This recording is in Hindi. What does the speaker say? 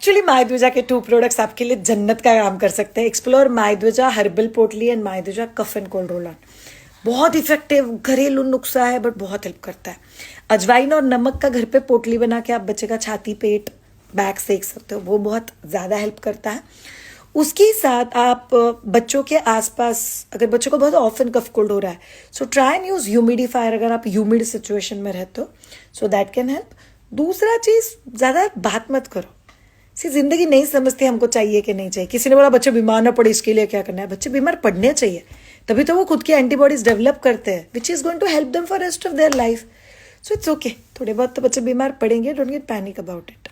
एक्चुअली मायध्वजा के 2 प्रोडक्ट्स आपके लिए जन्नत का काम कर सकते हैं। एक्सप्लोर मायध्वजा हर्बल पोटली एंड मायध्वजा cough and cold roll on. बहुत इफेक्टिव घरेलू नुस्खा है बट बहुत हेल्प करता है। अजवाइन और नमक का घर पे पोटली बना के आप बच्चे का छाती पेट बैक सेक सकते हो, वो बहुत ज़्यादा हेल्प करता है। उसके साथ आप बच्चों के आसपास अगर बच्चों को बहुत ऑफन कफ कोल्ड हो रहा है, so try and use humidifier अगर आप ह्यूमिड सिचुएशन में रहते हो, सो दैट कैन हेल्प। दूसरा चीज़, ज़्यादा बात मत करो। सी जिंदगी नहीं समझती हमको चाहिए कि नहीं चाहिए। किसी ने बोला बच्चे बीमार ना पड़े इसके लिए क्या करना है। बच्चे बीमार पड़ने चाहिए, तभी तो वो खुद की एंटीबॉडीज डेवलप करते हैं which is going to help them for rest of their life. So it's okay, थोड़े बहुत तो बच्चे बीमार पड़ेंगे, don't get panic about it.